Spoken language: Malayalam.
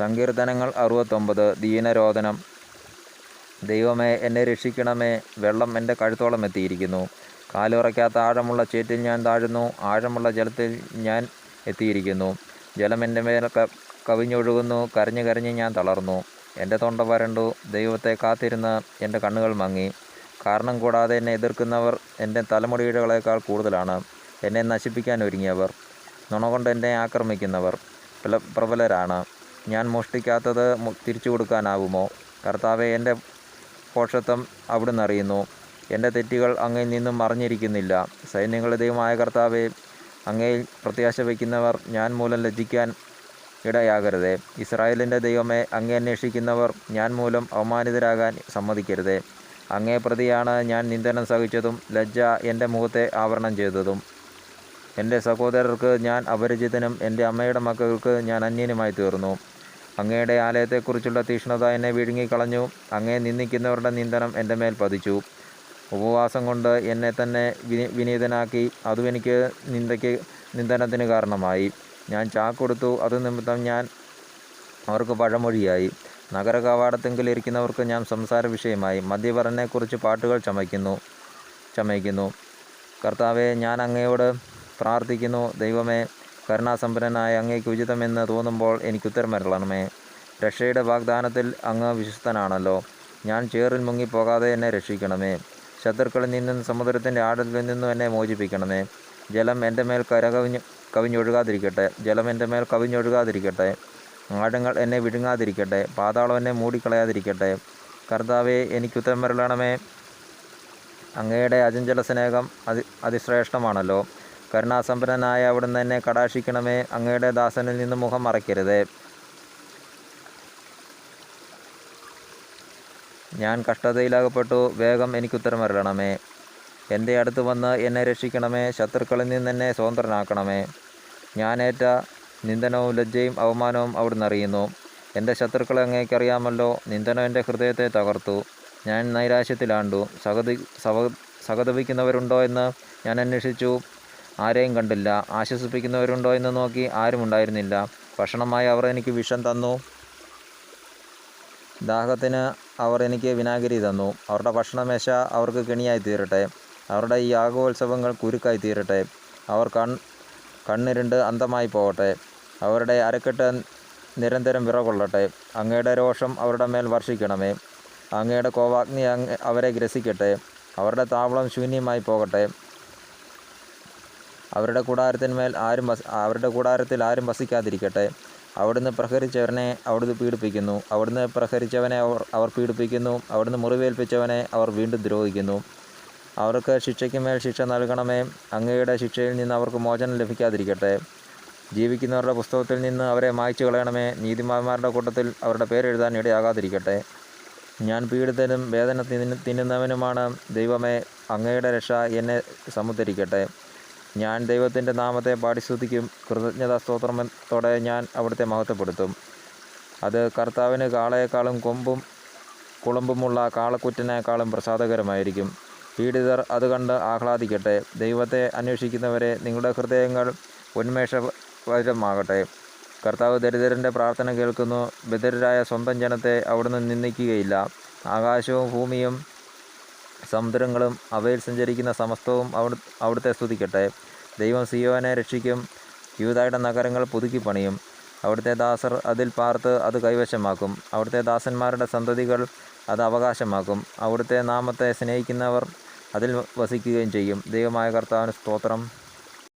സങ്കീർത്തനങ്ങൾ 69. ദീനരോദനം. ദൈവമേ, എന്നെ രക്ഷിക്കണമേ. വെള്ളം എൻ്റെ കഴുത്തോളം എത്തിയിരിക്കുന്നു. കാലുറയ്ക്കാത്ത ആഴമുള്ള ചേറ്റിൽ ഞാൻ താഴുന്നു. ആഴമുള്ള ജലത്തിൽ ഞാൻ എത്തിയിരിക്കുന്നു. ജലം എൻ്റെ മേൽ കവിഞ്ഞൊഴുകുന്നു. കരഞ്ഞ് കരഞ്ഞ് ഞാൻ തളർന്നു. എൻ്റെ തൊണ്ട വരണ്ടു. ദൈവത്തെ കാത്തിരുന്ന് എൻ്റെ കണ്ണുകൾ മങ്ങി. കാരണം കൂടാതെ എന്നെ എതിർക്കുന്നവർ എൻ്റെ തലമുടിയിഴകളേക്കാൾ കൂടുതലാണ്. എന്നെ നശിപ്പിക്കാൻ ഒരുങ്ങിയവർ, നുണകൊണ്ട് എന്നെ ആക്രമിക്കുന്നവർ പ്രബലരാണ്. ഞാൻ മോഷ്ടിക്കാത്തത് തിരിച്ചു കൊടുക്കാനാവുമോ? കർത്താവെ, എൻ്റെ പോഷത്വം അവിടുന്ന് അറിയുന്നു. എൻ്റെ തെറ്റുകൾ അങ്ങയിൽ നിന്നും മറഞ്ഞിരിക്കുന്നില്ല. സൈന്യങ്ങളുടെ ദൈവമായ കർത്താവെ, അങ്ങയിൽ പ്രത്യാശ വയ്ക്കുന്നവർ ഞാൻ മൂലം ലജ്ജിക്കാൻ ഇടയാകരുതേ. ഇസ്രായേലിൻ്റെ ദൈവമേ, അങ്ങേ അന്വേഷിക്കുന്നവർ ഞാൻ മൂലം അവമാനിതരാകാൻ സമ്മതിക്കരുതേ. അങ്ങേ പ്രതിയാണ് ഞാൻ നിന്ദനം സഹിച്ചതും ലജ്ജ എൻ്റെ മുഖത്തെ ആവരണം ചെയ്തതും. എൻ്റെ സഹോദരർക്ക് ഞാൻ അപരിചിതനും എൻ്റെ അമ്മയുടെ മക്കൾക്ക് ഞാൻ അന്യനുമായി തീർന്നു. അങ്ങയുടെ ആലയത്തെക്കുറിച്ചുള്ള തീക്ഷ്ണത എന്നെ വിഴുങ്ങിക്കളഞ്ഞു. അങ്ങേ നിന്ദിക്കുന്നവരുടെ നിന്ദനം എൻ്റെ മേൽ പതിച്ചു. ഉപവാസം കൊണ്ട് എന്നെ തന്നെ വിനീതനാക്കി. അതും എനിക്ക് നിന്ദനത്തിന് കാരണമായി. ഞാൻ ചാക്കൊടുത്തു. അത് നിമിത്തം ഞാൻ അവർക്ക് പഴമൊഴിയായി. നഗര കവാടത്തെങ്കിൽ ഇരിക്കുന്നവർക്ക് ഞാൻ സംസാര വിഷയമായി. മദ്യപരനെക്കുറിച്ച് പാട്ടുകൾ ചമയ്ക്കുന്നു. കർത്താവെ, ഞാൻ അങ്ങയോട് പ്രാർത്ഥിക്കുന്നു. ദൈവമേ, കരുണാസമ്പന്നനായ അങ്ങേക്ക് ഉചിതമെന്ന് തോന്നുമ്പോൾ എനിക്ക് ഉത്തരമരുളണമേ. രക്ഷയുടെ വാഗ്ദാനത്തിൽ അങ്ങ് വിശ്വസ്തനാണല്ലോ. ഞാൻ ചേറിൽ മുങ്ങിപ്പോകാതെ എന്നെ രക്ഷിക്കണമേ. ശത്രുക്കളിൽ നിന്നും സമുദ്രത്തിൻ്റെ ആഴത്തിൽ നിന്നും എന്നെ മോചിപ്പിക്കണമേ. ജലം എൻ്റെ മേൽ കവിഞ്ഞൊഴുകാതിരിക്കട്ടെ. ജലം എൻ്റെ മേൽ കവിഞ്ഞൊഴുകാതിരിക്കട്ടെ. ആഴങ്ങൾ എന്നെ വിഴുങ്ങാതിരിക്കട്ടെ. പാതാളം എന്നെ മൂടിക്കളയാതിരിക്കട്ടെ. കർത്താവെ, എനിക്ക് ഉത്തരമരുളണമേ. അങ്ങയുടെ അചഞ്ചല സ്നേഹം അതിശ്രേഷ്ഠമാണല്ലോ. കരുണാസമ്പന്നനായ അവിടുന്ന് എന്നെ കടാക്ഷിക്കണമേ. അങ്ങയുടെ ദാസനിൽ നിന്ന് മുഖം മറയ്ക്കരുതേ. ഞാൻ കഷ്ടതയിലകപ്പെട്ടു. വേഗം എനിക്ക് ഉത്തരമരുളണമേ. എൻ്റെ അടുത്ത് വന്ന് എന്നെ രക്ഷിക്കണമേ. ശത്രുക്കളിൽ നിന്ന് എന്നെ സ്വതന്ത്രനാക്കണമേ. ഞാനേറ്റ നിന്ദനവും ലജ്ജയും അവമാനവും അവിടുന്ന് അറിയുന്നു. എൻ്റെ ശത്രുക്കളെ അങ്ങേക്കറിയാമല്ലോ. നിന്ദനം എൻ്റെ ഹൃദയത്തെ തകർത്തു. ഞാൻ നൈരാശ്യത്തിലാണ്ടു. സഹതപിക്കുന്നവരുണ്ടോ എന്ന് ഞാൻ അന്വേഷിച്ചു. ആരെയും കണ്ടില്ല. ആശ്വസിപ്പിക്കുന്നവരുണ്ടോ എന്ന് നോക്കി. ആരും ഉണ്ടായിരുന്നില്ല. ഭക്ഷണമായി അവർ എനിക്ക് വിഷം തന്നു. ദാഹത്തിന് അവർ എനിക്ക് വിനാഗിരി തന്നു. അവരുടെ ഭക്ഷണമേശ അവർക്ക് കെണിയായി തീരട്ടെ. അവരുടെ ഈ യാഗോത്സവങ്ങൾ കുരുക്കായി തീരട്ടെ. അവർ കണ്ണിരുണ്ട് അന്ധമായി പോകട്ടെ. അവരുടെ അരക്കെട്ട് നിരന്തരം വിറകൊള്ളട്ടെ. അങ്ങയുടെ രോഷം അവരുടെ മേൽ വർഷിക്കണമേ. അങ്ങയുടെ കോപാഗ്നി അവരെ ഗ്രസിക്കട്ടെ. അവരുടെ താവളം ശൂന്യമായി പോകട്ടെ. അവരുടെ കൂടാരത്തിൽ ആരും വസിക്കാതിരിക്കട്ടെ. അവിടുന്ന് പ്രഹരിച്ചവനെ അവിടുന്ന് പീഡിപ്പിക്കുന്നു. അവിടുന്ന് പ്രഹരിച്ചവനെ അവർ പീഡിപ്പിക്കുന്നു. അവിടുന്ന് മുറിവേൽപ്പിച്ചവനെ അവർ വീണ്ടും ദ്രോഹിക്കുന്നു. അവർക്ക് ശിക്ഷയ്ക്ക് മേൽ ശിക്ഷ നൽകണമേ. അങ്ങയുടെ ശിക്ഷയിൽ നിന്ന് അവർക്ക് മോചനം ലഭിക്കാതിരിക്കട്ടെ. ജീവിക്കുന്നവരുടെ പുസ്തകത്തിൽ നിന്ന് അവരെ മായ്ച്ചു കളയണമേ. നീതിമാന്മാരുടെ കൂട്ടത്തിൽ അവരുടെ പേരെഴുതാൻ ഇടയാകാതിരിക്കട്ടെ. ഞാൻ പീഡിതനും വേദന തിന്നുന്നവനുമാണ്. ദൈവമേ, അങ്ങയുടെ രക്ഷ എന്നെ സമുദ്ധരിക്കട്ടെ. ഞാൻ ദൈവത്തിൻ്റെ നാമത്തെ പാടിസ്തുതിക്കും. കൃതജ്ഞതാ സ്തോത്രത്തോടെ ഞാൻ അവിടുത്തെ മഹത്വപ്പെടുത്തും. അത് കർത്താവിന് കാളയേക്കാളും കുളമ്പുമുള്ള കാളക്കുറ്റിനേക്കാളും പ്രസാദകരമായിരിക്കും. പീഡിതർ അത് കണ്ട് ആഹ്ലാദിക്കട്ടെ. ദൈവത്തെ അന്വേഷിക്കുന്നവരെ, നിങ്ങളുടെ ഹൃദയങ്ങൾ ഉന്മേഷഭരിതമാകട്ടെ. കർത്താവ് ദരിദ്രൻ്റെ പ്രാർത്ഥന കേൾക്കുന്നു. ബധിരരായ സ്വന്തം ജനത്തെ അവിടുന്ന് നിന്ദിക്കുകയില്ല. ആകാശവും ഭൂമിയും സമുദ്രങ്ങളും അവയിൽ സഞ്ചരിക്കുന്ന സമസ്തവും അവിടുത്തെ സ്തുതിക്കട്ടെ. ദൈവം സിയോനെ രക്ഷിക്കും. യൂദായുടെ നഗരങ്ങൾ പുതുക്കി പണിയും. അവിടുത്തെ ദാസർ അതിൽ പാർത്ത് അത് കൈവശമാക്കും. അവിടുത്തെ ദാസന്മാരുടെ സന്തതികൾ അത് അവകാശമാക്കും. അവിടുത്തെ നാമത്തെ സ്നേഹിക്കുന്നവർ അതിൽ വസിക്കുകയും ചെയ്യും. ദൈവമായ കർത്താവിന് സ്തോത്രം.